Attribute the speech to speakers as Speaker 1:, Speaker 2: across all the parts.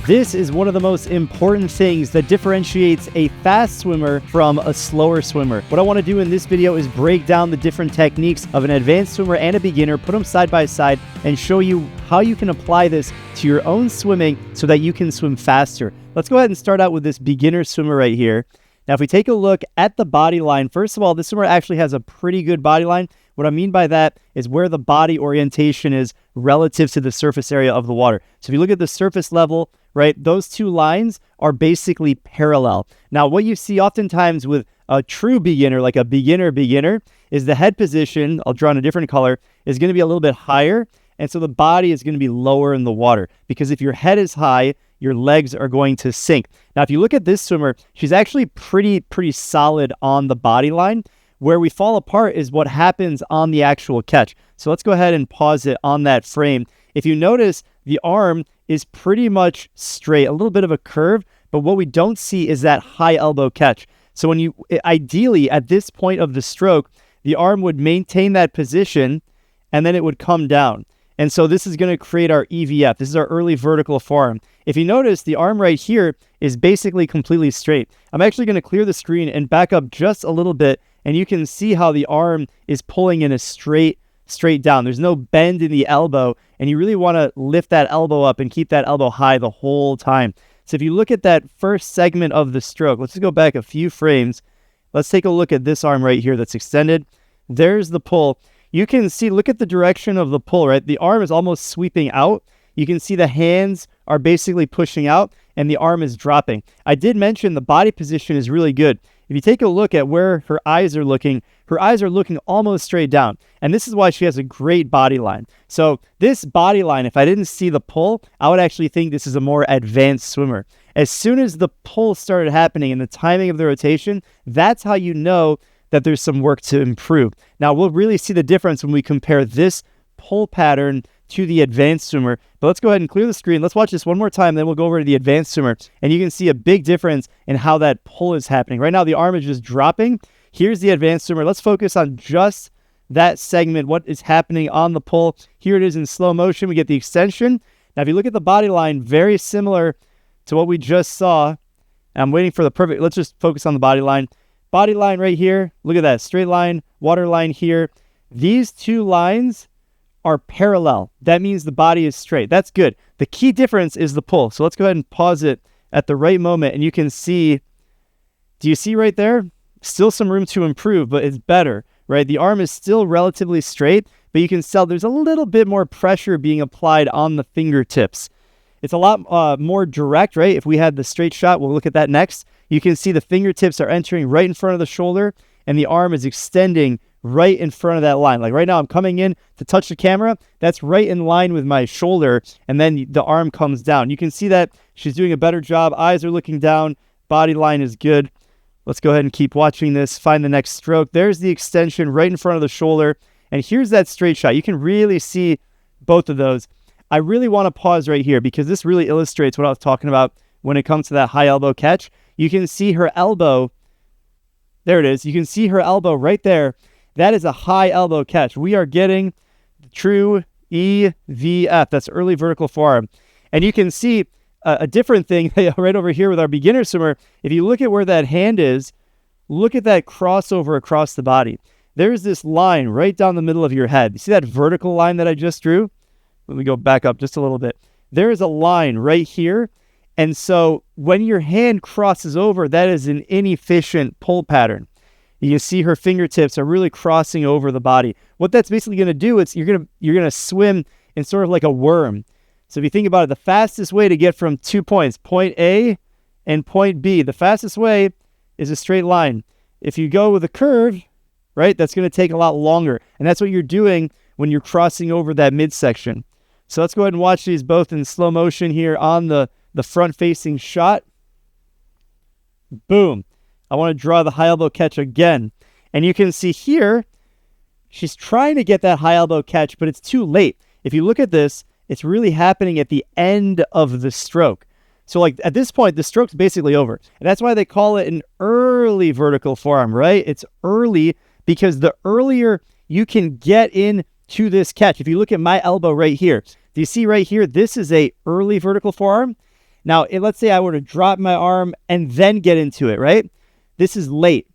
Speaker 1: This is one of the most important things that differentiates a fast swimmer from a slower swimmer. What I want to do in this video is break down the different techniques of an advanced swimmer and a beginner, put them side by side, and show you how you can apply this to your own swimming so that you can swim faster. Let's go ahead and start out with this beginner swimmer right here. Now, if we take a look at the body line, first of all, this swimmer actually has a pretty good body line. What I mean by that is where the body orientation is relative to the surface area of the water. So if you look at the surface level, right, those two lines are basically parallel. Now, what you see oftentimes with a true beginner, like a beginner, is the head position, I'll draw in a different color, is going to be a little bit higher. And so the body is going to be lower in the water, because if your head is high, your legs are going to sink. Now, if you look at this swimmer, she's actually pretty solid on the body line. Where we fall apart is what happens on the actual catch. So let's go ahead and pause it on that frame. If you notice, the arm is pretty much straight, a little bit of a curve, but what we don't see is that high elbow catch. So when you, ideally at this point of the stroke, the arm would maintain that position and then it would come down. And so this is going to create our EVF. This is our early vertical forearm. If you notice, the arm right here is basically completely straight. I'm actually going to clear the screen and back up just a little bit, and you can see how the arm is pulling in a straight down. There's no bend in the elbow, and you really want to lift that elbow up and keep that elbow high the whole time. So if you look at that first segment of the stroke, let's just go back a few frames. Let's take a look at this arm right here that's extended. There's the pull. You can see, look at the direction of the pull, right? The arm is almost sweeping out. You can see the hands are basically pushing out and the arm is dropping. I did mention the body position is really good. If you take a look at where her eyes are looking almost straight down. And this is why she has a great body line. So this body line, if I didn't see the pull, I would actually think this is a more advanced swimmer. As soon as the pull started happening and the timing of the rotation, that's how you know that there's some work to improve. Now, we'll really see the difference when we compare this pull pattern to the advanced swimmer. But let's go ahead and clear the screen. Let's watch this one more time, then we'll go over to the advanced swimmer, and you can see a big difference in how that pull is happening. Right now, the arm is just dropping. Here's the advanced swimmer. Let's focus on just that segment, what is happening on the pull. Here it is in slow motion. We get the extension. Now, if you look at the body line, very similar to what we just saw. And I'm waiting for the perfect, let's just focus on the body line. Body line right here. Look at that straight line, water line here. These two lines are parallel. That means the body is straight. That's good. The key difference is the pull. So let's go ahead and pause it at the right moment. And you can see, do you see right there? Still some room to improve, but it's better, right? The arm is still relatively straight, but you can tell there's a little bit more pressure being applied on the fingertips. It's a lot more direct, right? If we had the straight shot, we'll look at that next. You can see the fingertips are entering right in front of the shoulder and the arm is extending right in front of that line. Like right now, I'm coming in to touch the camera. That's right in line with my shoulder. And then the arm comes down. You can see that she's doing a better job. Eyes are looking down. Body line is good. Let's go ahead and keep watching this. Find the next stroke. There's the extension right in front of the shoulder. And here's that straight shot. You can really see both of those. I really want to pause right here because this really illustrates what I was talking about when it comes to that high elbow catch. You can see her elbow. There it is. You can see her elbow right there. That is a high elbow catch. We are getting the true EVF. That's early vertical forearm. And you can see a different thing right over here with our beginner swimmer. If you look at where that hand is, look at that crossover across the body. There's this line right down the middle of your head. You see that vertical line that I just drew? Let me go back up just a little bit. There is a line right here. And so when your hand crosses over, that is an inefficient pull pattern. You see her fingertips are really crossing over the body. What that's basically going to do is you're going to swim in sort of like a worm. So if you think about it, the fastest way to get from 2 points, point A and point B, the fastest way is a straight line. If you go with a curve, right, that's going to take a lot longer. And that's what you're doing when you're crossing over that midsection. So let's go ahead and watch these both in slow motion here on the front-facing shot. Boom. I want to draw the high elbow catch again. And you can see here, she's trying to get that high elbow catch, but it's too late. If you look at this, it's really happening at the end of the stroke. So like at this point, the stroke's basically over. And that's why they call it an early vertical forearm, right? It's early because the earlier you can get in to this catch. If you look at my elbow right here, do you see right here? This is a early vertical forearm. Now, let's say I were to drop my arm and then get into it, right? This is late.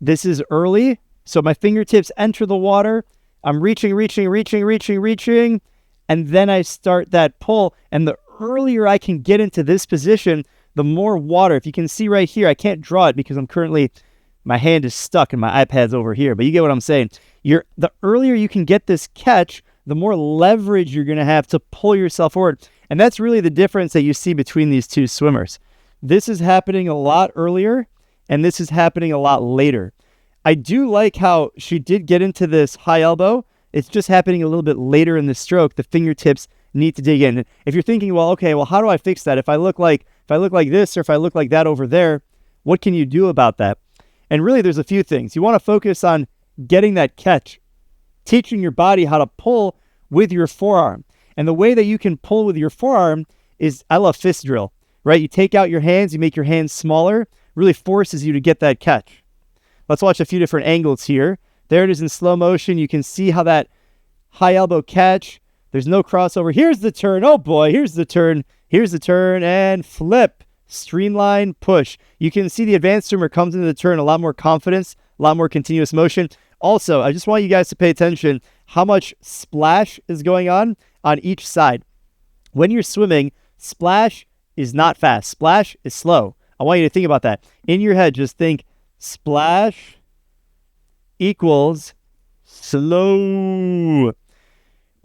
Speaker 1: This is early. So my fingertips enter the water. I'm reaching, and then I start that pull. And the earlier I can get into this position, the more water. If you can see right here, I can't draw it because my hand is stuck and my iPad's over here. But you get what I'm saying. The earlier you can get this catch, the more leverage you're going to have to pull yourself forward. And that's really the difference that you see between these two swimmers. This is happening a lot earlier, and this is happening a lot later. I do like how she did get into this high elbow. It's just happening a little bit later in the stroke. The fingertips need to dig in. And if you're thinking, well, okay, well, how do I fix that? If I look like this, or if I look like that over there, what can you do about that? And really, there's a few things. You want to focus on getting that catch, teaching your body how to pull with your forearm. And the way that you can pull with your forearm is, I love fist drill, right? You take out your hands, you make your hands smaller, really forces you to get that catch. Let's watch a few different angles here. There it is in slow motion. You can see how that high elbow catch, there's no crossover. Here's the turn. Oh boy, here's the turn. Here's the turn and flip, streamline, push. You can see the advanced swimmer comes into the turn a lot more confidence, a lot more continuous motion. Also, I just want you guys to pay attention how much splash is going on each side. When you're swimming, splash is not fast. Splash is slow. I want you to think about that. In your head, just think splash equals slow.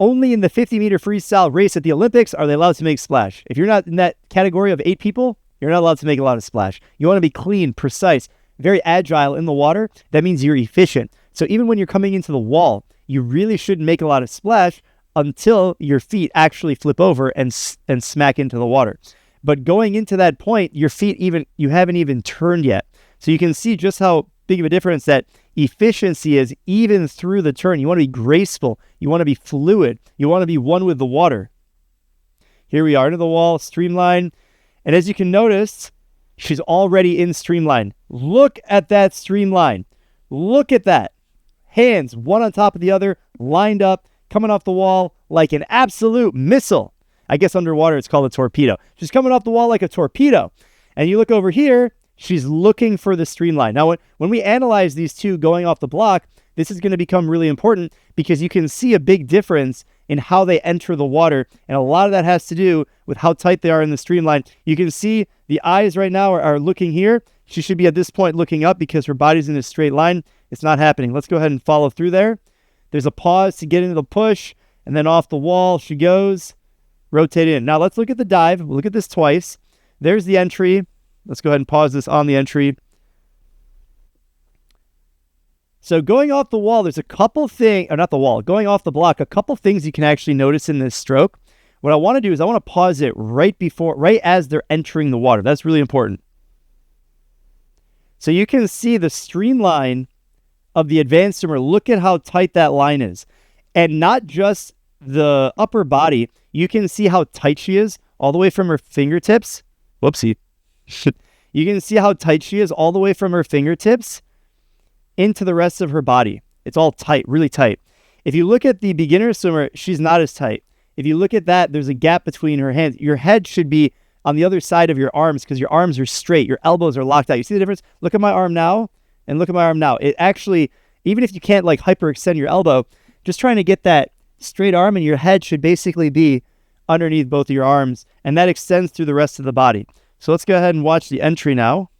Speaker 1: Only in the 50-meter freestyle race at the Olympics are they allowed to make splash. If you're not in that category of 8 people, you're not allowed to make a lot of splash. You want to be clean, precise, very agile in the water. That means you're efficient. So even when you're coming into the wall, you really shouldn't make a lot of splash until your feet actually flip over and smack into the water. But going into that point, your feet you haven't even turned yet. So you can see just how big of a difference that efficiency is even through the turn. You want to be graceful. You want to be fluid. You want to be one with the water. Here we are into the wall, streamline. And as you can notice, she's already in streamline. Look at that streamline. Look at that. Hands, one on top of the other, lined up, coming off the wall like an absolute missile. I guess underwater it's called a torpedo. She's coming off the wall like a torpedo. And you look over here, she's looking for the streamline. Now, when we analyze these two going off the block, this is going to become really important because you can see a big difference in how they enter the water. And a lot of that has to do with how tight they are in the streamline. You can see the eyes right now are looking here. She should be at this point looking up because her body's in a straight line. It's not happening. Let's go ahead and follow through there. There's a pause to get into the push, and then off the wall she goes. Rotate in. Now let's look at the dive. We'll look at this twice. There's the entry. Let's go ahead and pause this on the entry. So going off the wall, there's a couple things, or not the wall, going off the block, a couple things you can actually notice in this stroke. What I want to do is I want to pause it right as they're entering the water. That's really important. So you can see the streamline of the advanced swimmer. Look at how tight that line is. And not just the upper body, you can see how tight she is all the way from her fingertips. Whoopsie. You can see how tight she is all the way from her fingertips into the rest of her body. It's all tight, really tight. If you look at the beginner swimmer, she's not as tight. If you look at that, there's a gap between her hands. Your head should be on the other side of your arms because your arms are straight. Your elbows are locked out. You see the difference? Look at my arm now and look at my arm now. It actually, even if you can't like hyperextend your elbow, just trying to get that straight arm, and your head should basically be underneath both of your arms, and that extends through the rest of the body. So let's go ahead and watch the entry now.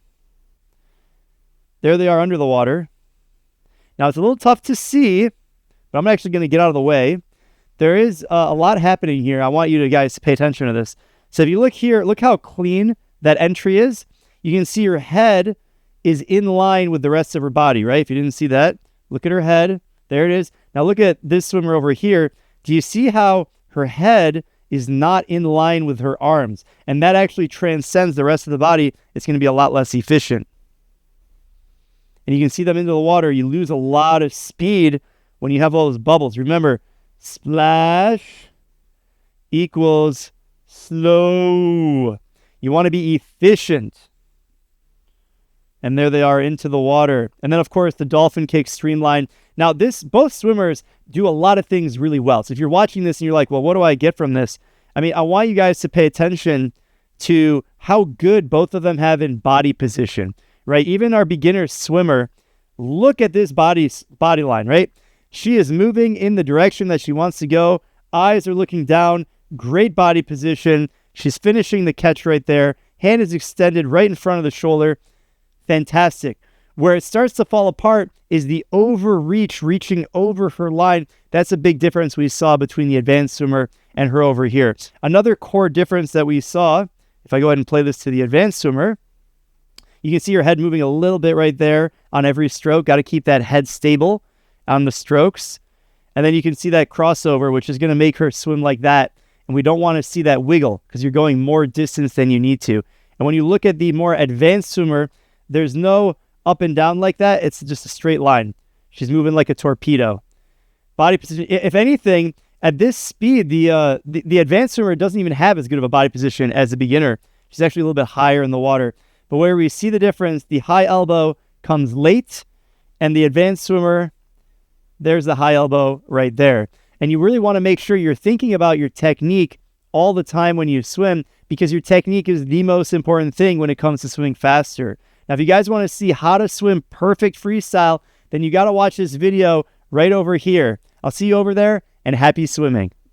Speaker 1: There they are under the water. Now it's a little tough to see, but I'm actually going to get out of the way. There is a lot happening here. I want you guys to pay attention to this. So if you look here, look how clean that entry is. You can see her head is in line with the rest of her body, right? If you didn't see that, look at her head. There it is. Now look at this swimmer over here. Do you see how her head is not in line with her arms? And that actually transcends the rest of the body. It's going to be a lot less efficient. And you can see them into the water. You lose a lot of speed when you have all those bubbles. Remember, splash equals slow. You want to be efficient. And there they are into the water. And then, of course, the dolphin kick streamline. Now, both swimmers do a lot of things really well. So if you're watching this and you're like, well, what do I get from this? I mean, I want you guys to pay attention to how good both of them have in body position, right? Even our beginner swimmer, look at this body line, right? She is moving in the direction that she wants to go. Eyes are looking down, great body position. She's finishing the catch right there. Hand is extended right in front of the shoulder. Fantastic. Where it starts to fall apart is the overreach, reaching over her line. That's a big difference we saw between the advanced swimmer and her over here. Another core difference that we saw, if I go ahead and play this to the advanced swimmer, you can see her head moving a little bit right there on every stroke. Got to keep that head stable on the strokes. And then you can see that crossover, which is going to make her swim like that. And we don't want to see that wiggle because you're going more distance than you need to. And when you look at the more advanced swimmer, there's no up and down like that. It's just a straight line. She's moving like a torpedo. Body position, if anything, at this speed, the advanced swimmer doesn't even have as good of a body position as the beginner. She's actually a little bit higher in the water. But where we see the difference, the high elbow comes late, and the advanced swimmer, there's the high elbow right there. And you really want to make sure you're thinking about your technique all the time when you swim, because your technique is the most important thing when it comes to swimming faster. Now, if you guys want to see how to swim perfect freestyle, then you got to watch this video right over here. I'll see you over there, and happy swimming.